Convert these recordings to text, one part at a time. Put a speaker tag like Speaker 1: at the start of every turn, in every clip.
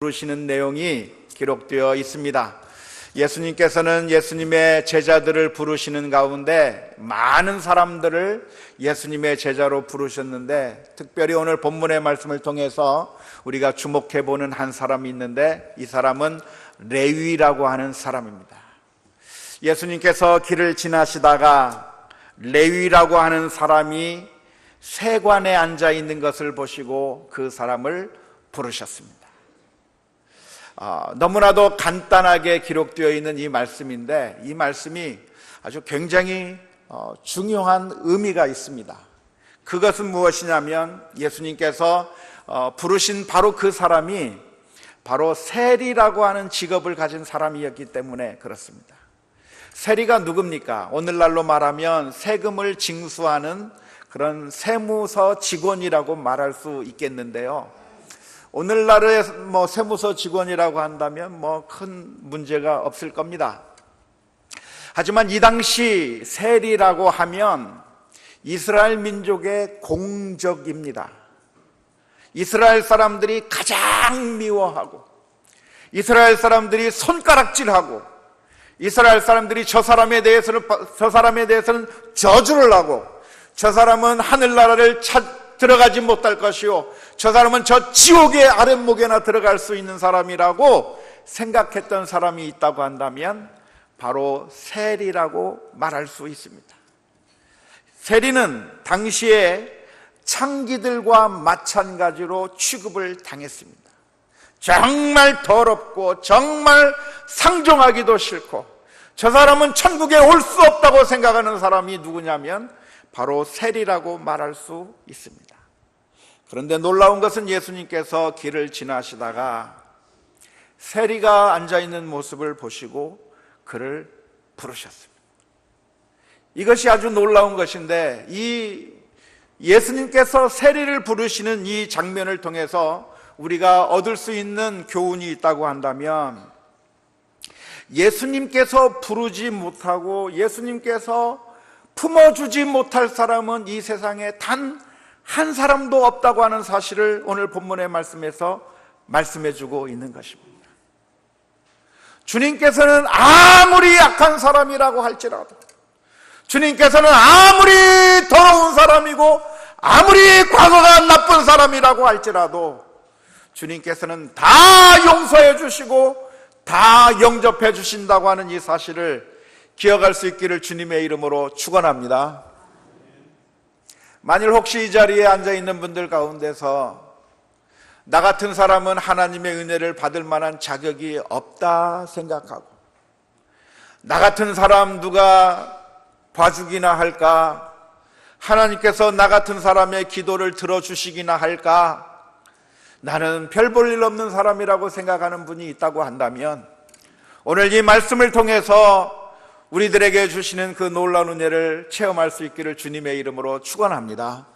Speaker 1: 부르시는 내용이 기록되어 있습니다. 예수님께서는 예수님의 제자들을 부르시는 가운데 많은 사람들을 예수님의 제자로 부르셨는데, 특별히 오늘 본문의 말씀을 통해서 우리가 주목해 보는 한 사람이 있는데, 이 사람은 레위라고 하는 사람입니다. 예수님께서 길을 지나시다가 레위라고 하는 사람이 세관에 앉아 있는 것을 보시고 그 사람을 부르셨습니다. 너무나도 간단하게 기록되어 있는 이 말씀인데, 이 말씀이 아주 굉장히 중요한 의미가 있습니다. 그것은 무엇이냐면, 예수님께서 부르신 바로 그 사람이 바로 세리라고 하는 직업을 가진 사람이었기 때문에 그렇습니다. 세리가 누굽니까? 오늘날로 말하면 세금을 징수하는 그런 세무서 직원이라고 말할 수 있겠는데요, 오늘날의 세무서 직원이라고 한다면 큰 문제가 없을 겁니다. 하지만 이 당시 세리라고 하면 이스라엘 민족의 공적입니다. 이스라엘 사람들이 가장 미워하고, 이스라엘 사람들이 손가락질하고, 이스라엘 사람들이 저 사람에 대해서는 저주를 하고, 저 사람은 하늘나라를 들어가지 못할 것이요, 저 사람은 저 지옥의 아랫목에나 들어갈 수 있는 사람이라고 생각했던 사람이 있다고 한다면 바로 세리라고 말할 수 있습니다. 세리는 당시에 창기들과 마찬가지로 취급을 당했습니다. 정말 더럽고 정말 상종하기도 싫고, 저 사람은 천국에 올 수 없다고 생각하는 사람이 누구냐면 바로 세리라고 말할 수 있습니다. 그런데 놀라운 것은 예수님께서 길을 지나시다가 세리가 앉아있는 모습을 보시고 그를 부르셨습니다. 이것이 아주 놀라운 것인데, 이 예수님께서 세리를 부르시는 이 장면을 통해서 우리가 얻을 수 있는 교훈이 있다고 한다면, 예수님께서 부르지 못하고 예수님께서 품어주지 못할 사람은 이 세상에 단 한 사람도 없다고 하는 사실을 오늘 본문의 말씀에서 말씀해주고 있는 것입니다. 주님께서는 아무리 약한 사람이라고 할지라도, 주님께서는 아무리 더러운 사람이고 아무리 과거가 나쁜 사람이라고 할지라도 주님께서는 다 용서해 주시고 다 영접해 주신다고 하는 이 사실을 기억할 수 있기를 주님의 이름으로 축원합니다. 만일 혹시 이 자리에 앉아있는 분들 가운데서 나 같은 사람은 하나님의 은혜를 받을 만한 자격이 없다 생각하고, 나 같은 사람 누가 봐주기나 할까, 하나님께서 나 같은 사람의 기도를 들어주시기나 할까, 나는 별 볼 일 없는 사람이라고 생각하는 분이 있다고 한다면, 오늘 이 말씀을 통해서 우리들에게 주시는 그 놀라운 은혜를 체험할 수 있기를 주님의 이름으로 축원합니다.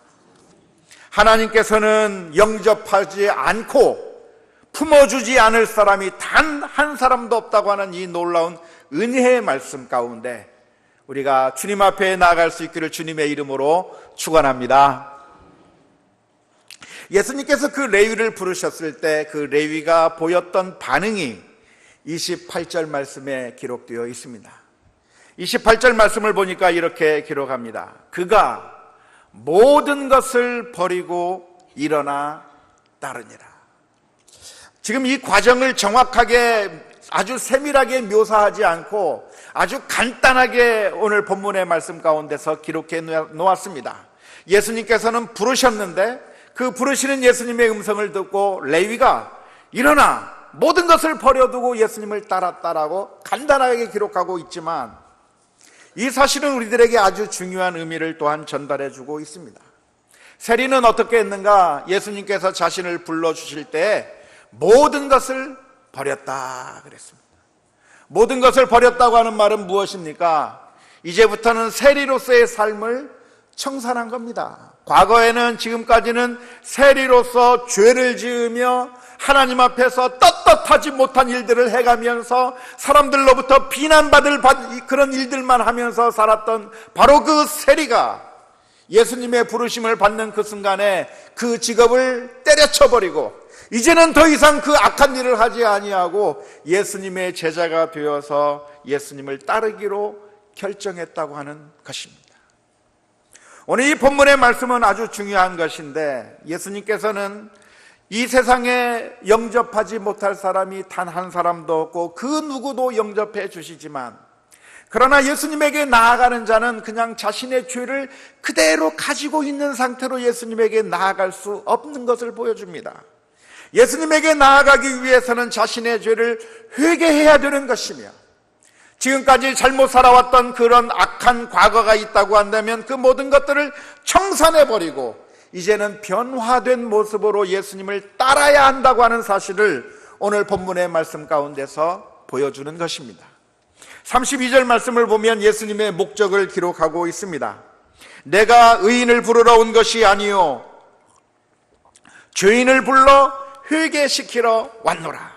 Speaker 1: 하나님께서는 영접하지 않고 품어주지 않을 사람이 단 한 사람도 없다고 하는 이 놀라운 은혜의 말씀 가운데 우리가 주님 앞에 나아갈 수 있기를 주님의 이름으로 축원합니다. 예수님께서 그 레위를 부르셨을 때 그 레위가 보였던 반응이 28절 말씀에 기록되어 있습니다. 28절 말씀을 보니까 이렇게 기록합니다. 그가 모든 것을 버리고 일어나 따르니라. 지금 이 과정을 정확하게 아주 세밀하게 묘사하지 않고 아주 간단하게 오늘 본문의 말씀 가운데서 기록해 놓았습니다. 예수님께서는 부르셨는데 그 부르시는 예수님의 음성을 듣고 레위가 일어나 모든 것을 버려두고 예수님을 따랐다라고 간단하게 기록하고 있지만, 이 사실은 우리들에게 아주 중요한 의미를 또한 전달해주고 있습니다. 세리는 어떻게 했는가? 예수님께서 자신을 불러주실 때 모든 것을 버렸다 그랬습니다. 모든 것을 버렸다고 하는 말은 무엇입니까? 이제부터는 세리로서의 삶을 청산한 겁니다. 과거에는, 지금까지는 세리로서 죄를 지으며 하나님 앞에서 떳떳하지 못한 일들을 해가면서 사람들로부터 비난받을 그런 일들만 하면서 살았던 바로 그 세리가 예수님의 부르심을 받는 그 순간에 그 직업을 때려쳐버리고 이제는 더 이상 그 악한 일을 하지 아니하고 예수님의 제자가 되어서 예수님을 따르기로 결정했다고 하는 것입니다. 오늘 이 본문의 말씀은 아주 중요한 것인데, 예수님께서는 이 세상에 영접하지 못할 사람이 단 한 사람도 없고 그 누구도 영접해 주시지만, 그러나 예수님에게 나아가는 자는 그냥 자신의 죄를 그대로 가지고 있는 상태로 예수님에게 나아갈 수 없는 것을 보여줍니다. 예수님에게 나아가기 위해서는 자신의 죄를 회개해야 되는 것이며, 지금까지 잘못 살아왔던 그런 악한 과거가 있다고 한다면 그 모든 것들을 청산해버리고 이제는 변화된 모습으로 예수님을 따라야 한다고 하는 사실을 오늘 본문의 말씀 가운데서 보여주는 것입니다. 32절 말씀을 보면 예수님의 목적을 기록하고 있습니다. 내가 의인을 부르러 온 것이 아니요 죄인을 불러 회개시키러 왔노라.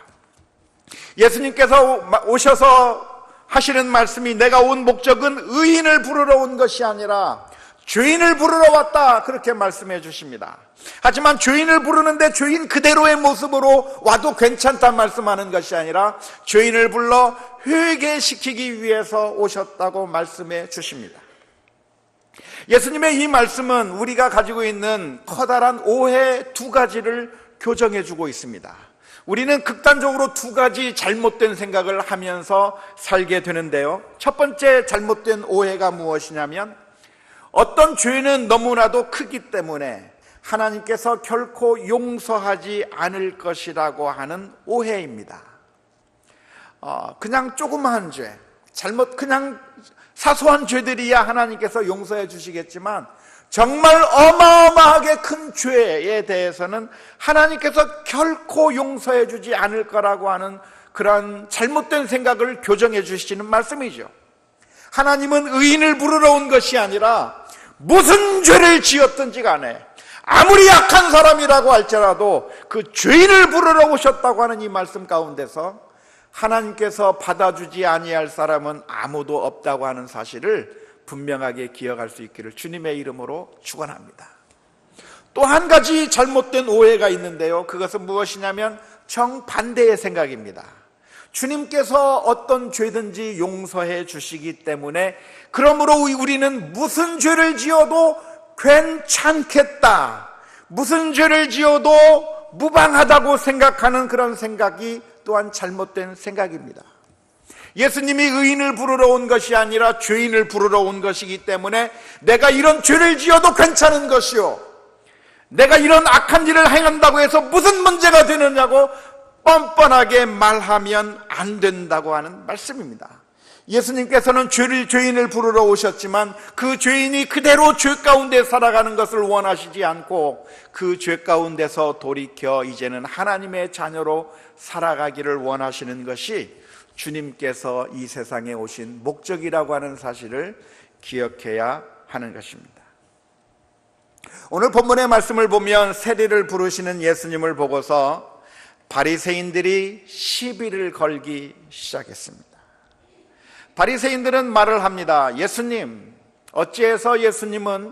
Speaker 1: 예수님께서 오셔서 하시는 말씀이, 내가 온 목적은 의인을 부르러 온 것이 아니라 죄인을 부르러 왔다, 그렇게 말씀해 주십니다. 하지만 죄인을 부르는데 죄인 그대로의 모습으로 와도 괜찮다는 말씀하는 것이 아니라 죄인을 불러 회개시키기 위해서 오셨다고 말씀해 주십니다. 예수님의 이 말씀은 우리가 가지고 있는 커다란 오해 두 가지를 교정해 주고 있습니다. 우리는 극단적으로 두 가지 잘못된 생각을 하면서 살게 되는데요, 첫 번째 잘못된 오해가 무엇이냐면, 어떤 죄는 너무나도 크기 때문에 하나님께서 결코 용서하지 않을 것이라고 하는 오해입니다. 그냥 조그마한 죄, 그냥 사소한 죄들이야 하나님께서 용서해 주시겠지만, 정말 어마어마하게 큰 죄에 대해서는 하나님께서 결코 용서해 주지 않을 거라고 하는 그런 잘못된 생각을 교정해 주시는 말씀이죠. 하나님은 의인을 부르러 온 것이 아니라 무슨 죄를 지었든지 간에 아무리 악한 사람이라고 할지라도 그 죄인을 부르러 오셨다고 하는 이 말씀 가운데서 하나님께서 받아주지 아니할 사람은 아무도 없다고 하는 사실을 분명하게 기억할 수 있기를 주님의 이름으로 축원합니다. 또 한 가지 잘못된 오해가 있는데요, 그것은 무엇이냐면 정반대의 생각입니다. 주님께서 어떤 죄든지 용서해 주시기 때문에 그러므로 우리는 무슨 죄를 지어도 괜찮겠다, 무슨 죄를 지어도 무방하다고 생각하는 그런 생각이 또한 잘못된 생각입니다. 예수님이 의인을 부르러 온 것이 아니라 죄인을 부르러 온 것이기 때문에 내가 이런 죄를 지어도 괜찮은 것이요, 내가 이런 악한 일을 행한다고 해서 무슨 문제가 되느냐고 뻔뻔하게 말하면 안 된다고 하는 말씀입니다. 예수님께서는 죄인을 부르러 오셨지만 그 죄인이 그대로 죄 가운데 살아가는 것을 원하시지 않고 그 죄 가운데서 돌이켜 이제는 하나님의 자녀로 살아가기를 원하시는 것이 주님께서 이 세상에 오신 목적이라고 하는 사실을 기억해야 하는 것입니다. 오늘 본문의 말씀을 보면 세리를 부르시는 예수님을 보고서 바리새인들이 시비를 걸기 시작했습니다. 바리새인들은 말을 합니다. 예수님, 어찌해서 예수님은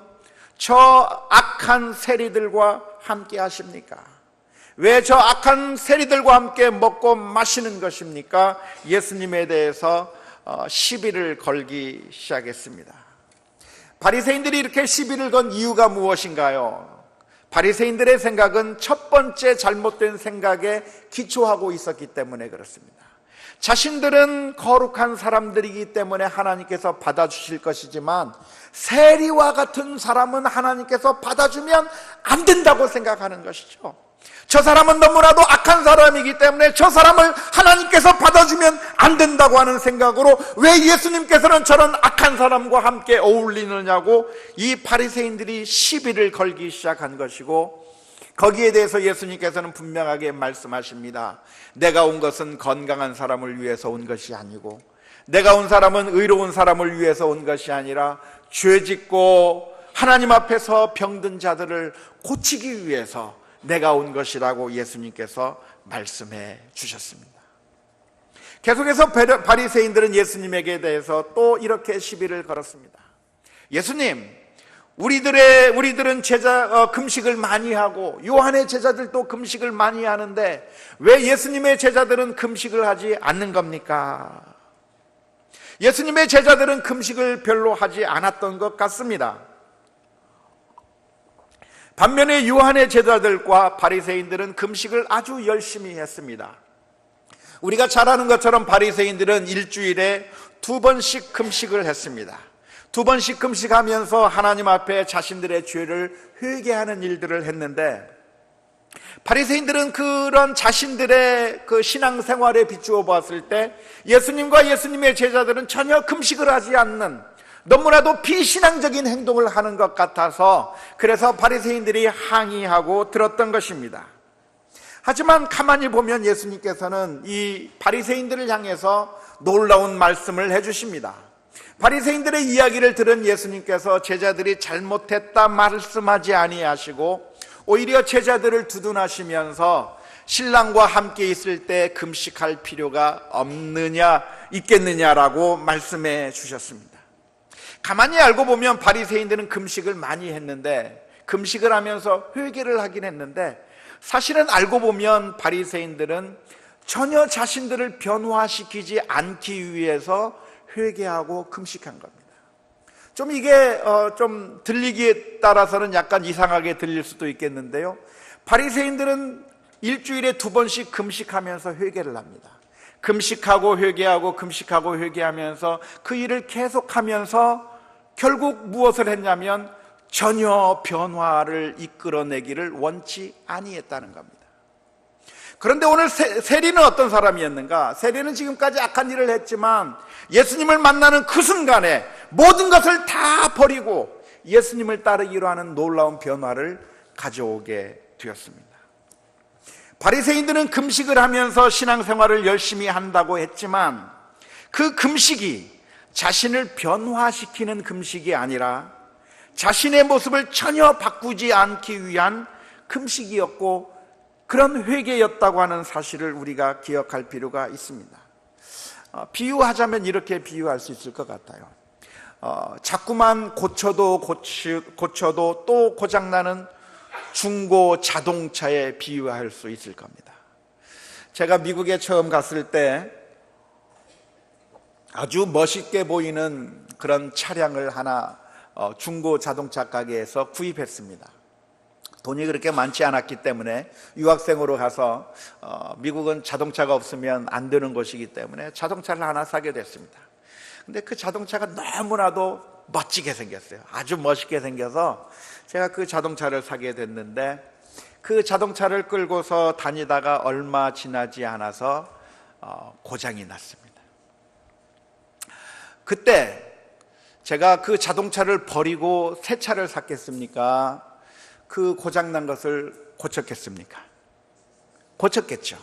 Speaker 1: 저 악한 세리들과 함께 하십니까? 왜 저 악한 세리들과 함께 먹고 마시는 것입니까? 예수님에 대해서 시비를 걸기 시작했습니다. 바리새인들이 이렇게 시비를 건 이유가 무엇인가요? 바리새인들의 생각은 첫 번째 잘못된 생각에 기초하고 있었기 때문에 그렇습니다. 자신들은 거룩한 사람들이기 때문에 하나님께서 받아주실 것이지만 세리와 같은 사람은 하나님께서 받아주면 안 된다고 생각하는 것이죠. 저 사람은 너무나도 악한 사람이기 때문에 저 사람을 하나님께서 받아주면 안 된다고 하는 생각으로 왜 예수님께서는 저런 악한 사람과 함께 어울리느냐고 이 바리새인들이 시비를 걸기 시작한 것이고, 거기에 대해서 예수님께서는 분명하게 말씀하십니다. 내가 온 것은 건강한 사람을 위해서 온 것이 아니고, 내가 온 사람은 의로운 사람을 위해서 온 것이 아니라 죄짓고 하나님 앞에서 병든 자들을 고치기 위해서 내가 온 것이라고 예수님께서 말씀해 주셨습니다. 계속해서 바리새인들은 예수님에게 대해서 또 이렇게 시비를 걸었습니다. 예수님, 우리들은 금식을 많이 하고 요한의 제자들도 금식을 많이 하는데 왜 예수님의 제자들은 금식을 하지 않는 겁니까? 예수님의 제자들은 금식을 별로 하지 않았던 것 같습니다. 반면에 요한의 제자들과 바리새인들은 금식을 아주 열심히 했습니다. 우리가 잘 아는 것처럼 바리새인들은 일주일에 2번씩 금식을 했습니다. 2번씩 금식하면서 하나님 앞에 자신들의 죄를 회개하는 일들을 했는데, 바리새인들은 그런 자신들의 그 신앙생활에 비추어 봤을 때 예수님과 예수님의 제자들은 전혀 금식을 하지 않는, 너무나도 비신앙적인 행동을 하는 것 같아서 그래서 바리새인들이 항의하고 들었던 것입니다. 하지만 가만히 보면 예수님께서는 이 바리새인들을 향해서 놀라운 말씀을 해주십니다. 바리새인들의 이야기를 들은 예수님께서 제자들이 잘못했다 말씀하지 아니하시고 오히려 제자들을 두둔하시면서 신랑과 함께 있을 때 금식할 필요가 있겠느냐라고 말씀해 주셨습니다. 가만히 알고 보면 바리새인들은 금식을 많이 했는데, 금식을 하면서 회개를 하긴 했는데, 사실은 알고 보면 바리새인들은 전혀 자신들을 변화시키지 않기 위해서 회개하고 금식한 겁니다. 좀 이게 좀 들리기에 따라서는 약간 이상하게 들릴 수도 있겠는데요, 바리새인들은 일주일에 2번씩 금식하면서 회개를 합니다. 금식하고 회개하고 금식하고 회개하면서 그 일을 계속하면서 결국 무엇을 했냐면 전혀 변화를 이끌어내기를 원치 아니했다는 겁니다. 그런데 오늘 세리는 어떤 사람이었는가? 세리는 지금까지 악한 일을 했지만 예수님을 만나는 그 순간에 모든 것을 다 버리고 예수님을 따르기로 하는 놀라운 변화를 가져오게 되었습니다. 바리새인들은 금식을 하면서 신앙생활을 열심히 한다고 했지만 그 금식이 자신을 변화시키는 금식이 아니라 자신의 모습을 전혀 바꾸지 않기 위한 금식이었고 그런 회개였다고 하는 사실을 우리가 기억할 필요가 있습니다. 비유하자면 이렇게 비유할 수 있을 것 같아요. 자꾸만 고쳐도 또 고장나는 중고 자동차에 비유할 수 있을 겁니다. 제가 미국에 처음 갔을 때 아주 멋있게 보이는 그런 차량을 하나 중고 자동차 가게에서 구입했습니다. 돈이 그렇게 많지 않았기 때문에 유학생으로 가서 미국은 자동차가 없으면 안 되는 곳이기 때문에 자동차를 하나 사게 됐습니다. 근데 그 자동차가 너무나도 멋지게 생겼어요. 아주 멋있게 생겨서 제가 그 자동차를 사게 됐는데, 그 자동차를 끌고서 다니다가 얼마 지나지 않아서 고장이 났습니다. 그때 제가 그 자동차를 버리고 새 차를 샀겠습니까? 그 고장난 것을 고쳤겠습니까? 고쳤겠죠.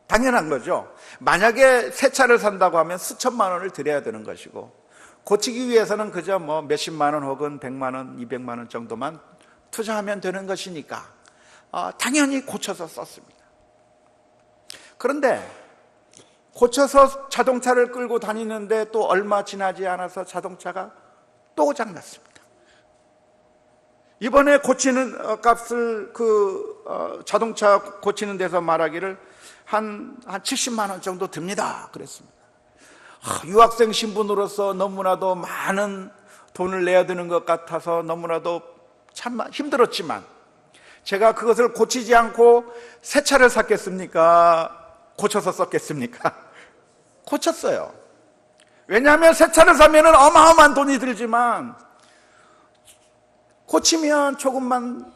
Speaker 1: 당연한 거죠. 만약에 새 차를 산다고 하면 수천만 원을 들여야 되는 것이고, 고치기 위해서는 그저 뭐 몇십만 원 혹은 100만 원, 200만 원 정도만 투자하면 되는 것이니까 당연히 고쳐서 썼습니다. 그런데 고쳐서 자동차를 끌고 다니는데 또 얼마 지나지 않아서 자동차가 또 고장났습니다. 이번에 고치는 값을 자동차 고치는 데서 말하기를 한 70만 원 정도 듭니다 그랬습니다. 유학생 신분으로서 너무나도 많은 돈을 내야 되는 것 같아서 너무나도 참 힘들었지만 제가 그것을 고치지 않고 새 차를 샀겠습니까? 고쳐서 썼겠습니까? 고쳤어요. 왜냐하면 새 차를 사면 어마어마한 돈이 들지만 고치면 조금만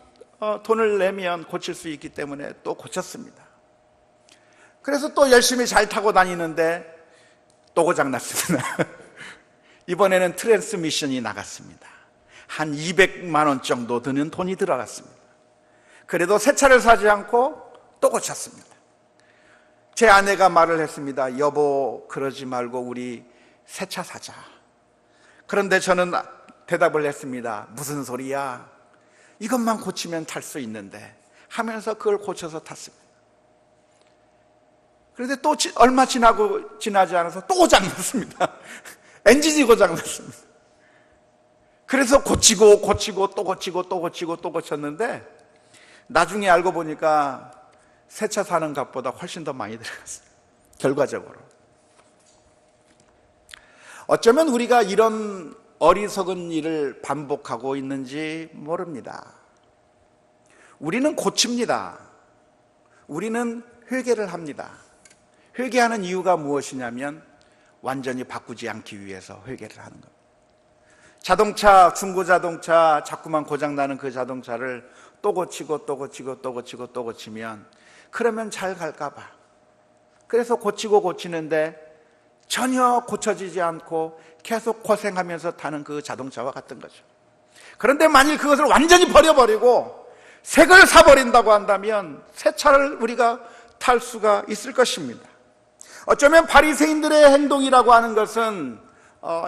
Speaker 1: 돈을 내면 고칠 수 있기 때문에 또 고쳤습니다. 그래서 또 열심히 잘 타고 다니는데 또 고장났습니다. 이번에는 트랜스미션이 나갔습니다. 한 200만 원 정도 드는 돈이 들어갔습니다. 그래도 새 차를 사지 않고 또 고쳤습니다. 제 아내가 말을 했습니다. 여보, 그러지 말고 우리 새 차 사자. 그런데 저는 대답을 했습니다. 무슨 소리야? 이것만 고치면 탈 수 있는데 하면서 그걸 고쳐서 탔습니다. 그런데 또 얼마 지나지 않아서 또 고장났습니다. 엔진이 고장났습니다. 그래서 고치고 또 고쳤는데 나중에 알고 보니까 새 차 사는 값보다 훨씬 더 많이 들어갔어요. 결과적으로. 어쩌면 우리가 이런 어리석은 일을 반복하고 있는지 모릅니다. 우리는 고칩니다. 우리는 회개를 합니다. 회개하는 이유가 무엇이냐면 완전히 바꾸지 않기 위해서 회개를 하는 겁니다. 자동차, 중고자동차 자꾸만 고장나는 그 자동차를 또 고치면 그러면 잘 갈까 봐. 그래서 고치는데 전혀 고쳐지지 않고 계속 고생하면서 타는 그 자동차와 같은 거죠. 그런데 만일 그것을 완전히 버려버리고 새 걸 사버린다고 한다면 새 차를 우리가 탈 수가 있을 것입니다. 어쩌면 바리새인들의 행동이라고 하는 것은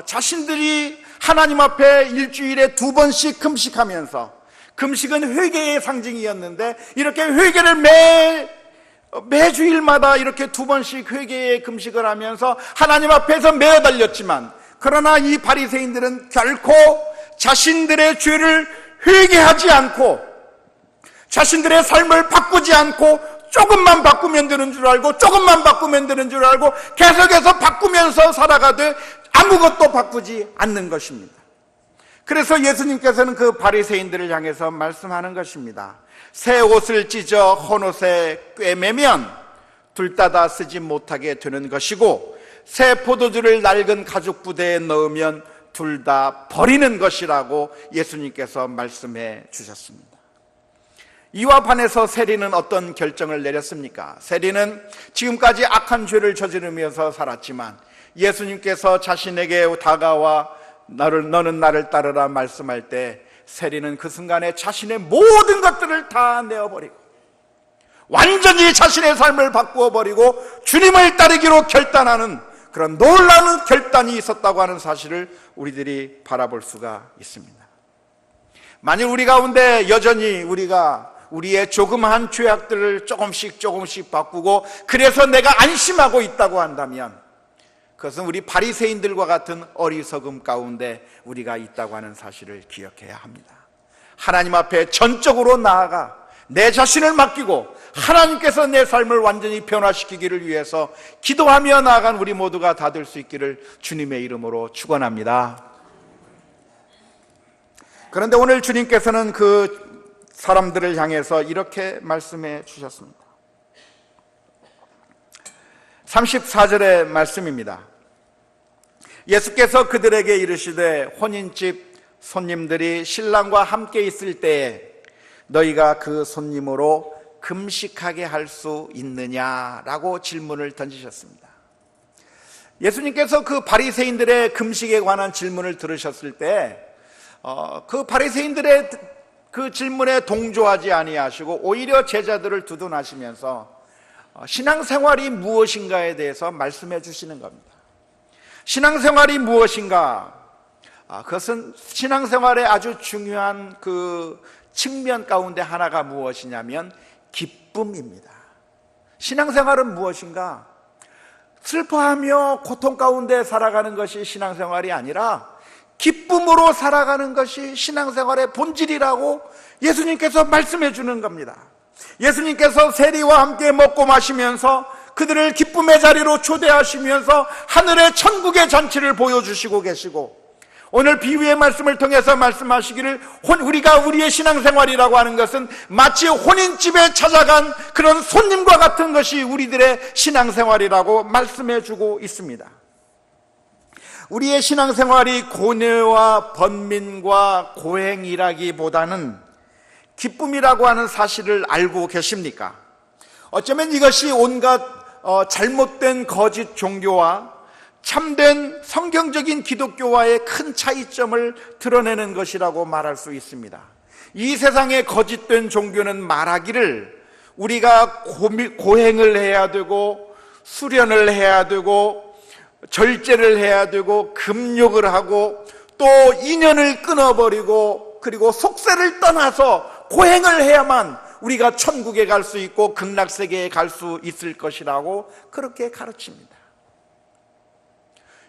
Speaker 1: 자신들이 하나님 앞에 일주일에 2번씩 금식하면서, 금식은 회개의 상징이었는데 이렇게 회개를 매주일마다 이렇게 2번씩 회개의 금식을 하면서 하나님 앞에서 매어달렸지만, 그러나 이 바리새인들은 결코 자신들의 죄를 회개하지 않고 자신들의 삶을 바꾸지 않고 조금만 바꾸면 되는 줄 알고 계속해서 바꾸면서 살아가되 아무것도 바꾸지 않는 것입니다. 그래서 예수님께서는 그 바리새인들을 향해서 말씀하는 것입니다. 새 옷을 찢어 헌옷에 꿰매면 둘 다 쓰지 못하게 되는 것이고, 새 포도주를 낡은 가죽 부대에 넣으면 둘 다 버리는 것이라고 예수님께서 말씀해 주셨습니다. 이와 반해서 세리는 어떤 결정을 내렸습니까? 세리는 지금까지 악한 죄를 저지르면서 살았지만 예수님께서 자신에게 다가와 너는 나를 따르라 말씀할 때 세리는 그 순간에 자신의 모든 것들을 다 내어버리고 완전히 자신의 삶을 바꾸어 버리고 주님을 따르기로 결단하는 그런 놀라운 결단이 있었다고 하는 사실을 우리들이 바라볼 수가 있습니다. 만일 우리 가운데 여전히 우리가 우리의 조그마한 죄악들을 조금씩 바꾸고 그래서 내가 안심하고 있다고 한다면 그것은 우리 바리새인들과 같은 어리석음 가운데 우리가 있다고 하는 사실을 기억해야 합니다. 하나님 앞에 전적으로 나아가 내 자신을 맡기고 하나님께서 내 삶을 완전히 변화시키기를 위해서 기도하며 나아간 우리 모두가 다 될 수 있기를 주님의 이름으로 축원합니다. 그런데 오늘 주님께서는 그 사람들을 향해서 이렇게 말씀해 주셨습니다. 34절의 말씀입니다. 예수께서 그들에게 이르시되 혼인집 손님들이 신랑과 함께 있을 때에 너희가 그 손님으로 금식하게 할 수 있느냐라고 질문을 던지셨습니다. 예수님께서 그 바리새인들의 금식에 관한 질문을 들으셨을 때 그 바리새인들의 그 질문에 동조하지 아니하시고 오히려 제자들을 두둔하시면서 신앙생활이 무엇인가에 대해서 말씀해 주시는 겁니다. 신앙생활이 무엇인가? 그것은 신앙생활의 아주 중요한 그 측면 가운데 하나가 무엇이냐면 기쁨입니다. 신앙생활은 무엇인가? 슬퍼하며 고통 가운데 살아가는 것이 신앙생활이 아니라 기쁨으로 살아가는 것이 신앙생활의 본질이라고 예수님께서 말씀해 주는 겁니다. 예수님께서 세리와 함께 먹고 마시면서 그들을 기쁨의 자리로 초대하시면서 하늘의 천국의 잔치를 보여주시고 계시고, 오늘 비유의 말씀을 통해서 말씀하시기를 우리가 우리의 신앙생활이라고 하는 것은 마치 혼인집에 찾아간 그런 손님과 같은 것이 우리들의 신앙생활이라고 말씀해 주고 있습니다. 우리의 신앙생활이 고뇌와 번민과 고행이라기보다는 기쁨이라고 하는 사실을 알고 계십니까? 어쩌면 이것이 온갖 잘못된 거짓 종교와 참된 성경적인 기독교와의 큰 차이점을 드러내는 것이라고 말할 수 있습니다. 이 세상의 거짓된 종교는 말하기를 우리가 고행을 해야 되고 수련을 해야 되고 절제를 해야 되고 금욕을 하고 또 인연을 끊어버리고 그리고 속세를 떠나서 고행을 해야만 우리가 천국에 갈 수 있고 극락세계에 갈 수 있을 것이라고 그렇게 가르칩니다.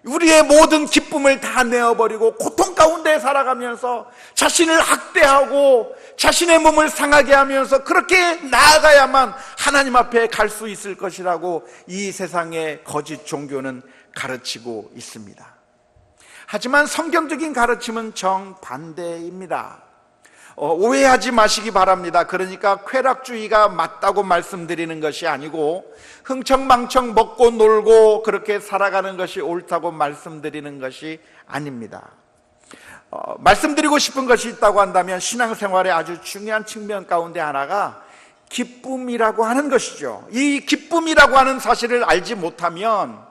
Speaker 1: 우리의 모든 기쁨을 다 내어버리고 고통 가운데 살아가면서 자신을 학대하고 자신의 몸을 상하게 하면서 그렇게 나아가야만 하나님 앞에 갈 수 있을 것이라고 이 세상의 거짓 종교는 가르치고 있습니다. 하지만 성경적인 가르침은 정반대입니다. 오해하지 마시기 바랍니다. 그러니까 쾌락주의가 맞다고 말씀드리는 것이 아니고 흥청망청 먹고 놀고 그렇게 살아가는 것이 옳다고 말씀드리는 것이 아닙니다. 말씀드리고 싶은 것이 있다고 한다면 신앙생활의 아주 중요한 측면 가운데 하나가 기쁨이라고 하는 것이죠. 이 기쁨이라고 하는 사실을 알지 못하면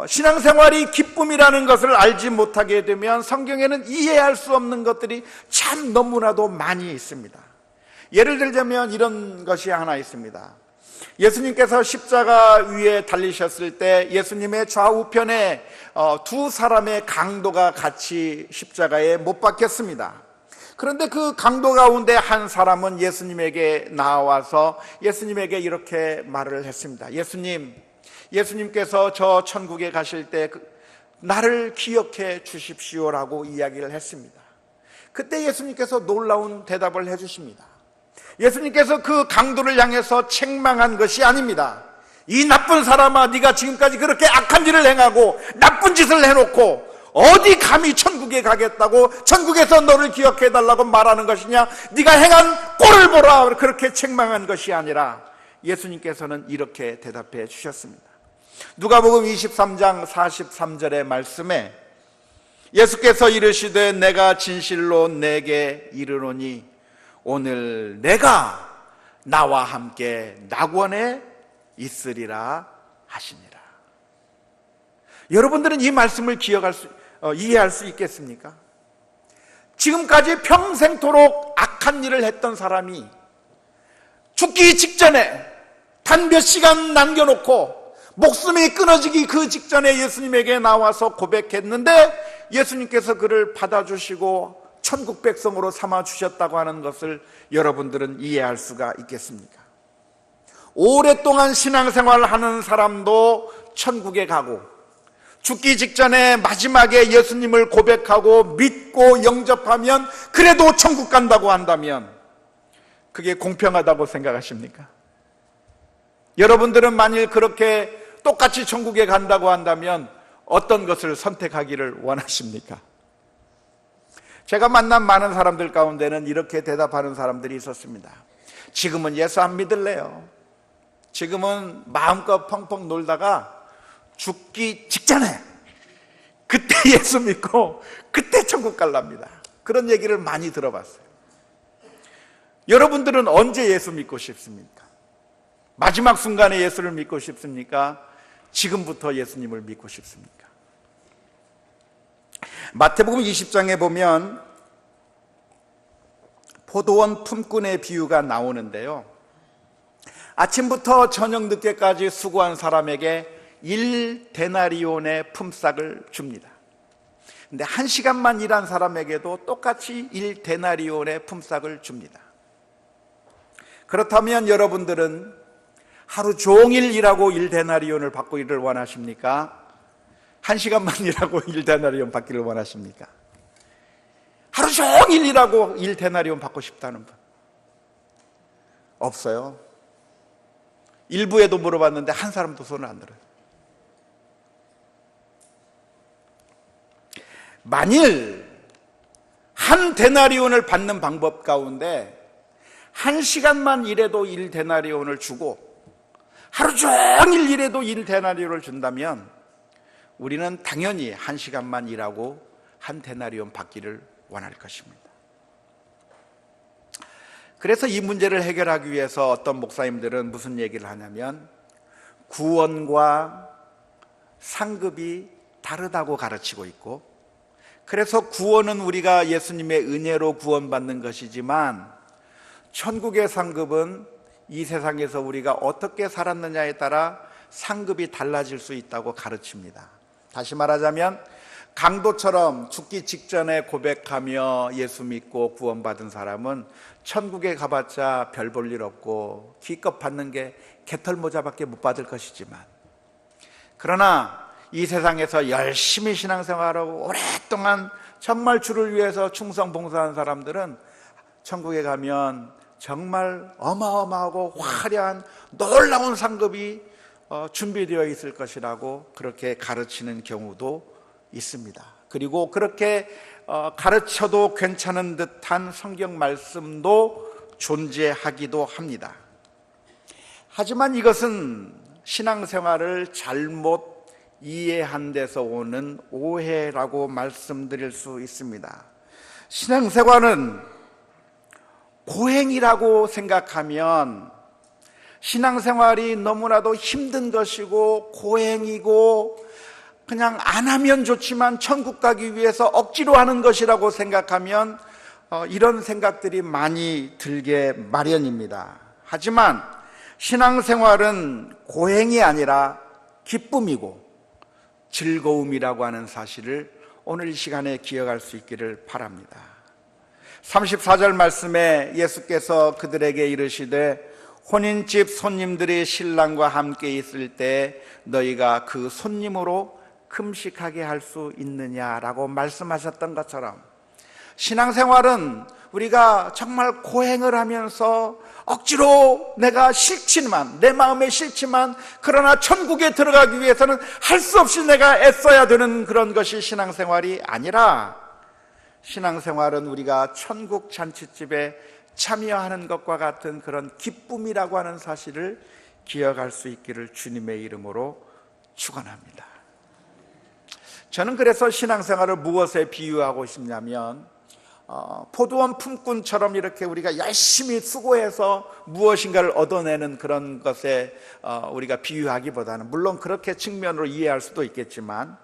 Speaker 1: 신앙생활이 기쁨이라는 것을 알지 못하게 되면 성경에는 이해할 수 없는 것들이 참 너무나도 많이 있습니다. 예를 들자면 이런 것이 하나 있습니다. 예수님께서 십자가 위에 달리셨을 때 예수님의 좌우편에 두 사람의 강도가 같이 십자가에 못 박혔습니다. 그런데 그 강도 가운데 한 사람은 예수님에게 나와서 예수님에게 이렇게 말을 했습니다. 예수님께서 저 천국에 가실 때 나를 기억해 주십시오라고 이야기를 했습니다. 그때 예수님께서 놀라운 대답을 해주십니다. 예수님께서 그 강도를 향해서 책망한 것이 아닙니다. 이 나쁜 사람아, 네가 지금까지 그렇게 악한 일을 행하고 나쁜 짓을 해놓고 어디 감히 천국에 가겠다고 천국에서 너를 기억해 달라고 말하는 것이냐? 네가 행한 꼴을 보라, 그렇게 책망한 것이 아니라 예수님께서는 이렇게 대답해 주셨습니다. 누가복음 23장 43절의 말씀에 예수께서 이르시되 내가 진실로 내게 이르노니 오늘 내가 나와 함께 낙원에 있으리라 하시니라. 여러분들은 이 말씀을 이해할 수 있겠습니까? 지금까지 평생토록 악한 일을 했던 사람이 죽기 직전에 단 몇 시간 남겨놓고 목숨이 끊어지기 그 직전에 예수님에게 나와서 고백했는데 예수님께서 그를 받아주시고 천국 백성으로 삼아주셨다고 하는 것을 여러분들은 이해할 수가 있겠습니까? 오랫동안 신앙생활을 하는 사람도 천국에 가고 죽기 직전에 마지막에 예수님을 고백하고 믿고 영접하면 그래도 천국 간다고 한다면 그게 공평하다고 생각하십니까? 여러분들은 만일 그렇게 똑같이 천국에 간다고 한다면 어떤 것을 선택하기를 원하십니까? 제가 만난 많은 사람들 가운데는 이렇게 대답하는 사람들이 있었습니다. 지금은 예수 안 믿을래요. 지금은 마음껏 펑펑 놀다가 죽기 직전에 그때 예수 믿고 그때 천국 갈랍니다. 그런 얘기를 많이 들어봤어요. 여러분들은 언제 예수 믿고 싶습니까? 마지막 순간에 예수를 믿고 싶습니까? 지금부터 예수님을 믿고 싶습니까? 마태복음 20장에 보면 포도원 품꾼의 비유가 나오는데요, 아침부터 저녁 늦게까지 수고한 사람에게 1데나리온의 품삯을 줍니다. 근데 1시간만 일한 사람에게도 똑같이 1데나리온의 품삯을 줍니다. 그렇다면 여러분들은 하루 종일 일하고 1데나리온을 받기를 원하십니까? 1시간만 일하고 1데나리온 받기를 원하십니까? 하루 종일 일하고 1데나리온 받고 싶다는 분 없어요. 일부에도 물어봤는데 한 사람도 손을 안 들어요. 만일 1데나리온을 받는 방법 가운데 1시간만 일해도 1데나리온을 주고 하루 종일 일해도 1데나리온을 준다면 우리는 당연히 1시간만 일하고 1데나리온 받기를 원할 것입니다. 그래서 이 문제를 해결하기 위해서 어떤 목사님들은 무슨 얘기를 하냐면 구원과 상급이 다르다고 가르치고 있고, 그래서 구원은 우리가 예수님의 은혜로 구원받는 것이지만 천국의 상급은 이 세상에서 우리가 어떻게 살았느냐에 따라 상급이 달라질 수 있다고 가르칩니다. 다시 말하자면 강도처럼 죽기 직전에 고백하며 예수 믿고 구원받은 사람은 천국에 가봤자 별 볼 일 없고 기껏 받는 게 개털모자밖에 못 받을 것이지만, 그러나 이 세상에서 열심히 신앙생활하고 오랫동안 정말 주를 위해서 충성봉사한 사람들은 천국에 가면 정말 어마어마하고 화려한 놀라운 상급이 준비되어 있을 것이라고 그렇게 가르치는 경우도 있습니다. 그리고 그렇게 가르쳐도 괜찮은 듯한 성경 말씀도 존재하기도 합니다. 하지만 이것은 신앙생활을 잘못 이해한 데서 오는 오해라고 말씀드릴 수 있습니다. 신앙생활은 고행이라고 생각하면 신앙생활이 너무나도 힘든 것이고 고행이고 그냥 안 하면 좋지만 천국 가기 위해서 억지로 하는 것이라고 생각하면 이런 생각들이 많이 들게 마련입니다. 하지만 신앙생활은 고행이 아니라 기쁨이고 즐거움이라고 하는 사실을 오늘 이 시간에 기억할 수 있기를 바랍니다. 34절 말씀에 예수께서 그들에게 이르시되 혼인집 손님들이 신랑과 함께 있을 때 너희가 그 손님으로 금식하게 할 수 있느냐라고 말씀하셨던 것처럼 신앙생활은 우리가 정말 고행을 하면서 억지로 내가 싫지만 내 마음에 싫지만 그러나 천국에 들어가기 위해서는 할 수 없이 내가 애써야 되는 그런 것이 신앙생활이 아니라 신앙생활은 우리가 천국 잔치집에 참여하는 것과 같은 그런 기쁨이라고 하는 사실을 기억할 수 있기를 주님의 이름으로 축원합니다. 저는 그래서 신앙생활을 무엇에 비유하고 싶냐면 포도원 품꾼처럼 이렇게 우리가 열심히 수고해서 무엇인가를 얻어내는 그런 것에 우리가 비유하기보다는 물론 그렇게 측면으로 이해할 수도 있겠지만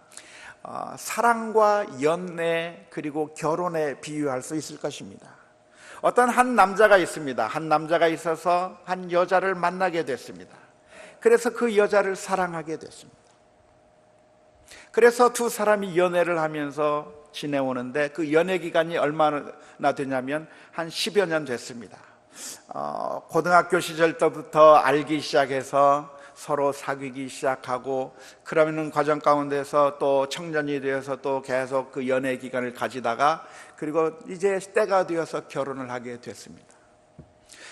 Speaker 1: 사랑과 연애 그리고 결혼에 비유할 수 있을 것입니다. 어떤 한 남자가 있습니다. 한 남자가 있어서 한 여자를 만나게 됐습니다. 그래서 그 여자를 사랑하게 됐습니다. 그래서 두 사람이 연애를 하면서 지내오는데 그 연애 기간이 얼마나 되냐면 한 10여 년 됐습니다. 고등학교 시절 때부터 알기 시작해서 서로 사귀기 시작하고 그러는 과정 가운데서 또 청년이 되어서 또 계속 그 연애 기간을 가지다가 그리고 이제 때가 되어서 결혼을 하게 됐습니다.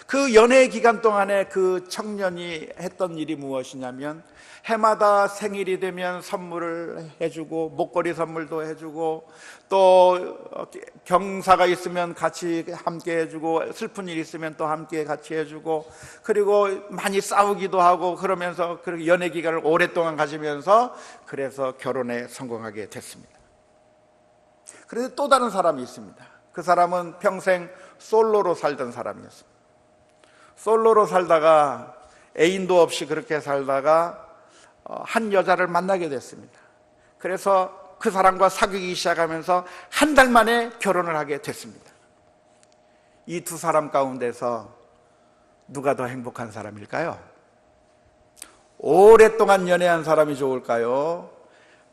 Speaker 1: 그 연애 기간 동안에 그 청년이 했던 일이 무엇이냐면 해마다 생일이 되면 선물을 해주고 목걸이 선물도 해주고 또 경사가 있으면 같이 함께 해주고 슬픈 일 있으면 또 함께 같이 해주고 그리고 많이 싸우기도 하고 그러면서 그렇게 연애 기간을 오랫동안 가지면서 그래서 결혼에 성공하게 됐습니다. 그런데 또 다른 사람이 있습니다. 그 사람은 평생 솔로로 살던 사람이었습니다. 솔로로 살다가 애인도 없이 그렇게 살다가 한 여자를 만나게 됐습니다. 그래서 그 사람과 사귀기 시작하면서 한 달 만에 결혼을 하게 됐습니다. 이 두 사람 가운데서 누가 더 행복한 사람일까요? 오랫동안 연애한 사람이 좋을까요?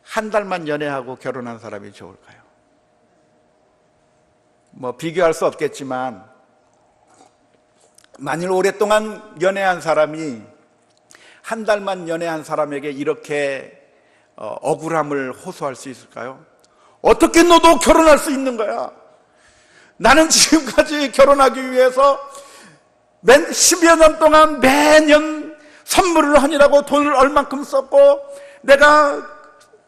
Speaker 1: 한 달만 연애하고 결혼한 사람이 좋을까요? 비교할 수 없겠지만 만일 오랫동안 연애한 사람이 한 달만 연애한 사람에게 이렇게 억울함을 호소할 수 있을까요? 어떻게 너도 결혼할 수 있는 거야? 나는 지금까지 결혼하기 위해서 10여 년 동안 매년 선물을 하느라고 돈을 얼만큼 썼고 내가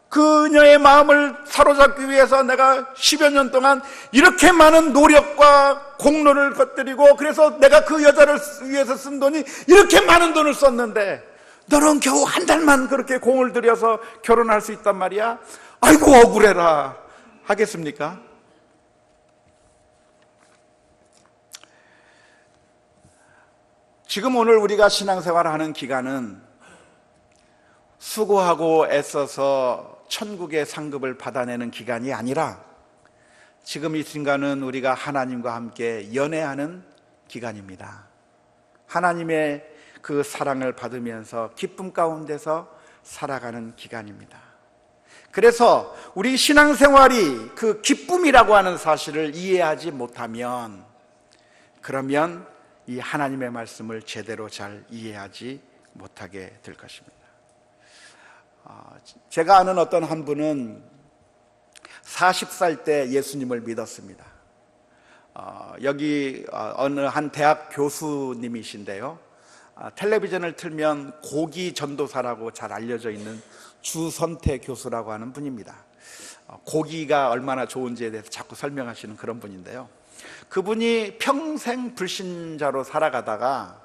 Speaker 1: 그녀의 마음을 사로잡기 위해서 내가 10여 년 동안 이렇게 많은 노력과 공로를 거들이고 그래서 내가 그 여자를 위해서 쓴 돈이 이렇게 많은 돈을 썼는데 너는 겨우 한 달만 그렇게 공을 들여서 결혼할 수 있단 말이야? 아이고 억울해라 하겠습니까? 지금 오늘 우리가 신앙생활을 하는 기간은 수고하고 애써서 천국의 상급을 받아내는 기간이 아니라 지금 이 순간은 우리가 하나님과 함께 연애하는 기간입니다. 하나님의 그 사랑을 받으면서 기쁨 가운데서 살아가는 기간입니다. 그래서 우리 신앙생활이 그 기쁨이라고 하는 사실을 이해하지 못하면 그러면 이 하나님의 말씀을 제대로 잘 이해하지 못하게 될 것입니다. 제가 아는 어떤 한 분은 40살 때 예수님을 믿었습니다. 여기 어느 한 대학 교수님이신데요, 텔레비전을 틀면 고기 전도사라고 잘 알려져 있는 주선태 교수라고 하는 분입니다. 고기가 얼마나 좋은지에 대해서 자꾸 설명하시는 그런 분인데요, 그분이 평생 불신자로 살아가다가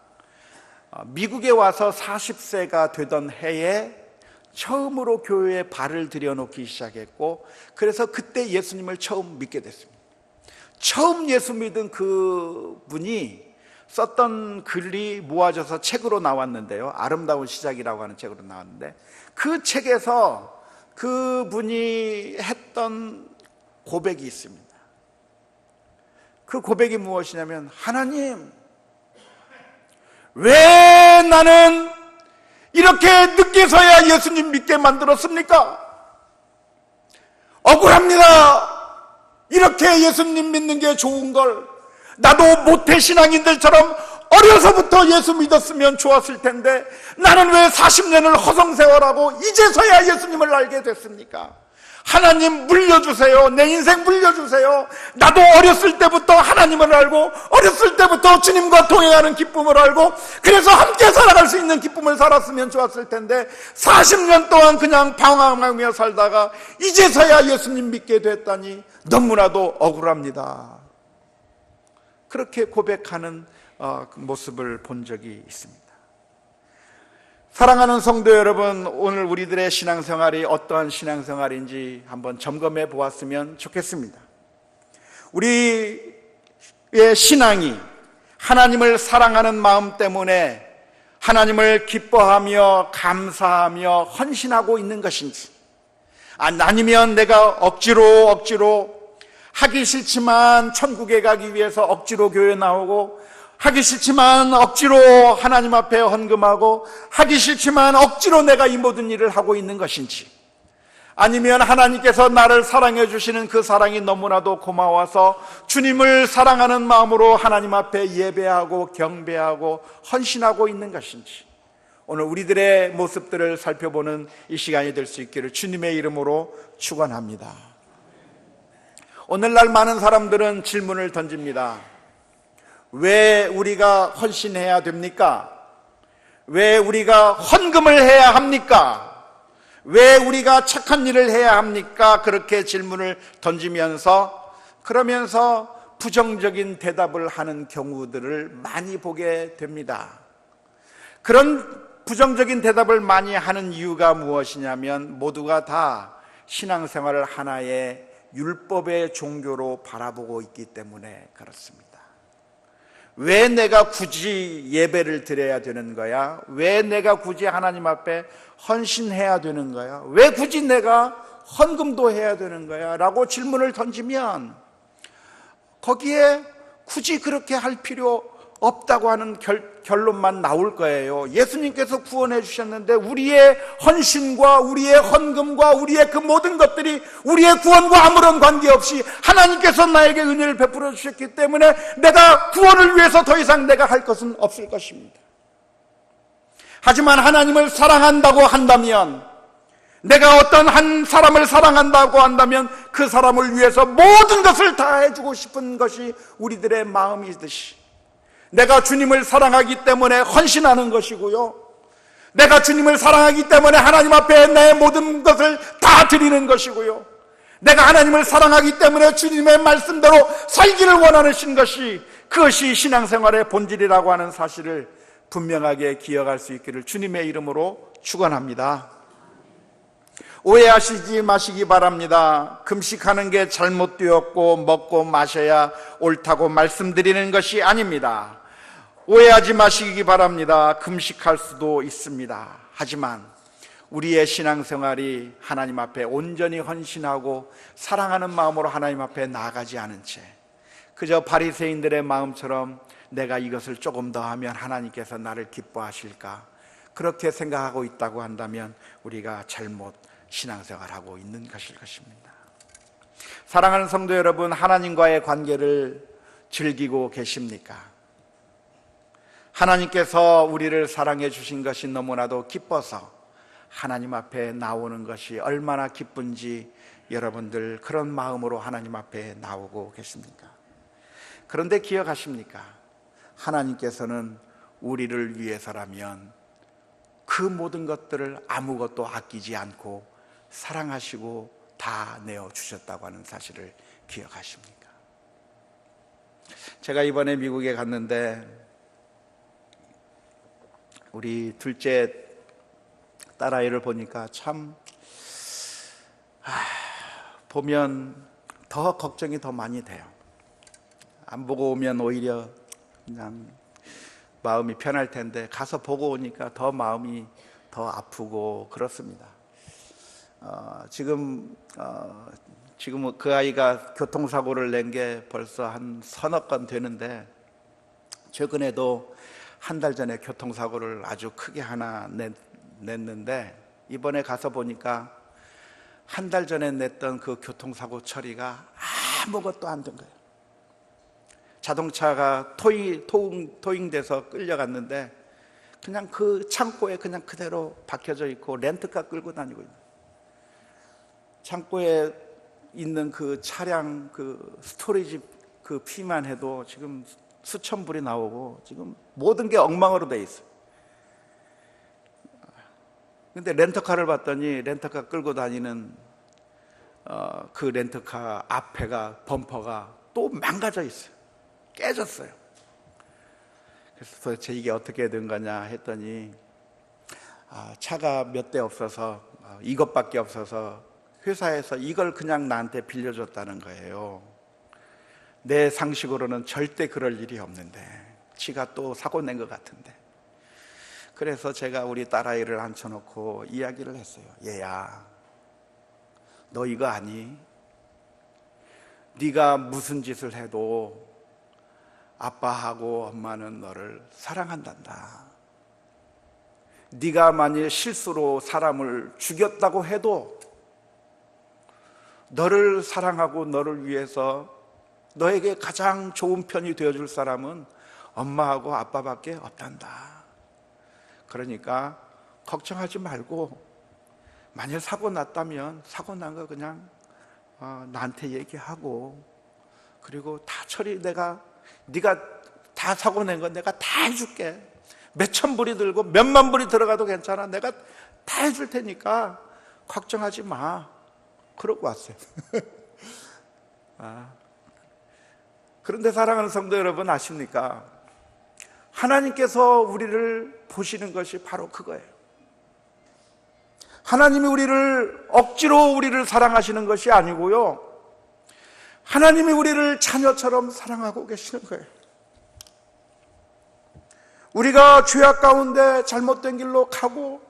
Speaker 1: 미국에 와서 40세가 되던 해에 처음으로 교회에 발을 들여놓기 시작했고, 그래서 그때 예수님을 처음 믿게 됐습니다. 처음 예수 믿은 그분이 썼던 글이 모아져서 책으로 나왔는데요, 아름다운 시작이라고 하는 책으로 나왔는데, 그 책에서 그분이 했던 고백이 있습니다. 그 고백이 무엇이냐면, 하나님, 왜 나는 이렇게 늦게서야 예수님 믿게 만들었습니까? 억울합니다. 이렇게 예수님 믿는 게 좋은 걸, 나도 모태신앙인들처럼 어려서부터 예수 믿었으면 좋았을 텐데 나는 왜 40년을 허송세월하고 이제서야 예수님을 알게 됐습니까? 하나님 물려주세요. 내 인생 물려주세요. 나도 어렸을 때부터 하나님을 알고 어렸을 때부터 주님과 동행하는 기쁨을 알고 그래서 함께 살아갈 수 있는 기쁨을 살았으면 좋았을 텐데 40년 동안 그냥 방황하며 살다가 이제서야 예수님 믿게 됐다니 너무나도 억울합니다. 그렇게 고백하는 모습을 본 적이 있습니다. 사랑하는 성도 여러분, 오늘 우리들의 신앙생활이 어떠한 신앙생활인지 한번 점검해 보았으면 좋겠습니다. 우리의 신앙이 하나님을 사랑하는 마음 때문에 하나님을 기뻐하며 감사하며 헌신하고 있는 것인지, 아니면 내가 억지로 하기 싫지만 천국에 가기 위해서 억지로 교회 나오고, 하기 싫지만 억지로 하나님 앞에 헌금하고, 하기 싫지만 억지로 내가 이 모든 일을 하고 있는 것인지, 아니면 하나님께서 나를 사랑해 주시는 그 사랑이 너무나도 고마워서 주님을 사랑하는 마음으로 하나님 앞에 예배하고 경배하고 헌신하고 있는 것인지, 오늘 우리들의 모습들을 살펴보는 이 시간이 될 수 있기를 주님의 이름으로 축원합니다. 오늘날 많은 사람들은 질문을 던집니다. 왜 우리가 헌신해야 됩니까? 왜 우리가 헌금을 해야 합니까? 왜 우리가 착한 일을 해야 합니까? 그렇게 질문을 던지면서, 그러면서 부정적인 대답을 하는 경우들을 많이 보게 됩니다. 그런 부정적인 대답을 많이 하는 이유가 무엇이냐면, 모두가 다 신앙생활을 하나의 율법의 종교로 바라보고 있기 때문에 그렇습니다. 왜 내가 굳이 예배를 드려야 되는 거야? 왜 내가 굳이 하나님 앞에 헌신해야 되는 거야? 왜 굳이 내가 헌금도 해야 되는 거야? 라고 질문을 던지면 거기에 굳이 그렇게 할 필요 없다고 하는 결론만 나올 거예요. 예수님께서 구원해 주셨는데 우리의 헌신과 우리의 헌금과 우리의 그 모든 것들이 우리의 구원과 아무런 관계없이 하나님께서 나에게 은혜를 베풀어 주셨기 때문에 내가 구원을 위해서 더 이상 내가 할 것은 없을 것입니다. 하지만 하나님을 사랑한다고 한다면, 내가 어떤 한 사람을 사랑한다고 한다면 그 사람을 위해서 모든 것을 다 해주고 싶은 것이 우리들의 마음이듯이, 내가 주님을 사랑하기 때문에 헌신하는 것이고요, 내가 주님을 사랑하기 때문에 하나님 앞에 내 모든 것을 다 드리는 것이고요, 내가 하나님을 사랑하기 때문에 주님의 말씀대로 살기를 원하는 것이, 그것이 신앙생활의 본질이라고 하는 사실을 분명하게 기억할 수 있기를 주님의 이름으로 축원합니다. 오해하시지 마시기 바랍니다. 금식하는 게 잘못되었고 먹고 마셔야 옳다고 말씀드리는 것이 아닙니다. 오해하지 마시기 바랍니다. 금식할 수도 있습니다. 하지만 우리의 신앙생활이 하나님 앞에 온전히 헌신하고 사랑하는 마음으로 하나님 앞에 나아가지 않은 채 그저 바리새인들의 마음처럼 내가 이것을 조금 더 하면 하나님께서 나를 기뻐하실까, 그렇게 생각하고 있다고 한다면 우리가 잘못 신앙생활하고 있는 것일 것입니다. 사랑하는 성도 여러분, 하나님과의 관계를 즐기고 계십니까? 하나님께서 우리를 사랑해 주신 것이 너무나도 기뻐서 하나님 앞에 나오는 것이 얼마나 기쁜지 여러분들 그런 마음으로 하나님 앞에 나오고 계십니까? 그런데 기억하십니까? 하나님께서는 우리를 위해서라면 그 모든 것들을 아무것도 아끼지 않고 사랑하시고 다 내어주셨다고 하는 사실을 기억하십니까? 제가 이번에 미국에 갔는데 우리 둘째 딸아이를 보니까 참 보면 더 걱정이 더 많이 돼요. 안 보고 오면 오히려 그냥 마음이 편할 텐데 가서 보고 오니까 더 마음이 더 아프고 그렇습니다. 지금 그 아이가 교통사고를 낸 게 벌써 한 서너 건 되는데 최근에도 한 달 전에 교통사고를 아주 크게 하나 냈는데 이번에 가서 보니까 한 달 전에 냈던 그 교통사고 처리가 아무것도 안 된 거예요. 자동차가 토잉돼서 끌려갔는데 그냥 그 창고에 그냥 그대로 박혀져 있고 렌트카 끌고 다니고 있는, 창고에 있는 그 차량 그 스토리지 그 피만 해도 지금 수천 불이 나오고 지금 모든 게 엉망으로 돼 있어요. 근데 렌터카를 봤더니 렌터카 끌고 다니는 그 렌터카 앞에가 범퍼가 또 망가져 있어요. 깨졌어요. 그래서 도대체 이게 어떻게 된 거냐 했더니 차가 몇 대 없어서 이것밖에 없어서 회사에서 이걸 그냥 나한테 빌려줬다는 거예요. 내 상식으로는 절대 그럴 일이 없는데 지가 또 사고 낸 것 같은데. 그래서 제가 우리 딸아이를 앉혀놓고 이야기를 했어요. 얘야, 너 이거 아니? 네가 무슨 짓을 해도 아빠하고 엄마는 너를 사랑한단다. 네가 만일 실수로 사람을 죽였다고 해도 너를 사랑하고 너를 위해서 너에게 가장 좋은 편이 되어줄 사람은 엄마하고 아빠밖에 없단다. 그러니까 걱정하지 말고 만일 사고 났다면 사고 난 거 그냥 나한테 얘기하고, 그리고 다 처리 네가 다 사고 낸 건 내가 다 해줄게. 몇천 불이 들고 몇만 불이 들어가도 괜찮아. 내가 다 해줄 테니까 걱정하지 마. 그러고 왔어요. 그런데 사랑하는 성도 여러분, 아십니까? 하나님께서 우리를 보시는 것이 바로 그거예요. 하나님이 억지로 우리를 사랑하시는 것이 아니고요, 하나님이 우리를 자녀처럼 사랑하고 계시는 거예요. 우리가 죄악 가운데 잘못된 길로 가고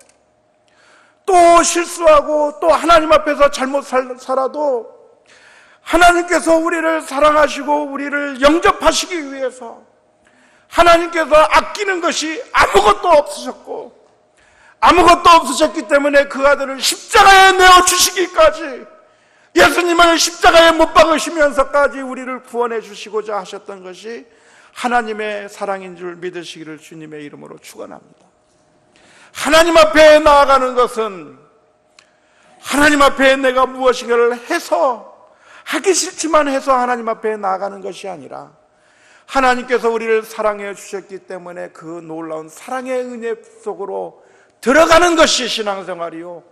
Speaker 1: 또 실수하고 또 하나님 앞에서 잘못 살아도 하나님께서 우리를 사랑하시고 우리를 영접하시기 위해서 하나님께서 아끼는 것이 아무것도 없으셨고, 아무것도 없으셨기 때문에 그 아들을 십자가에 내어주시기까지, 예수님을 십자가에 못 박으시면서까지 우리를 구원해 주시고자 하셨던 것이 하나님의 사랑인 줄 믿으시기를 주님의 이름으로 축원합니다. 하나님 앞에 나아가는 것은 하나님 앞에 내가 무엇인가를 해서, 하기 싫지만 해서 하나님 앞에 나아가는 것이 아니라 하나님께서 우리를 사랑해 주셨기 때문에 그 놀라운 사랑의 은혜 속으로 들어가는 것이 신앙생활이요,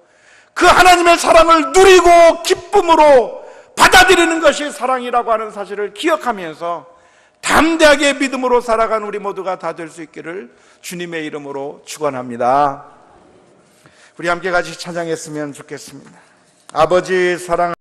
Speaker 1: 그 하나님의 사랑을 누리고 기쁨으로 받아들이는 것이 사랑이라고 하는 사실을 기억하면서 담대하게 믿음으로 살아간 우리 모두가 다 될 수 있기를 주님의 이름으로 축원합니다. 우리 함께 같이 찬양했으면 좋겠습니다. 아버지 사랑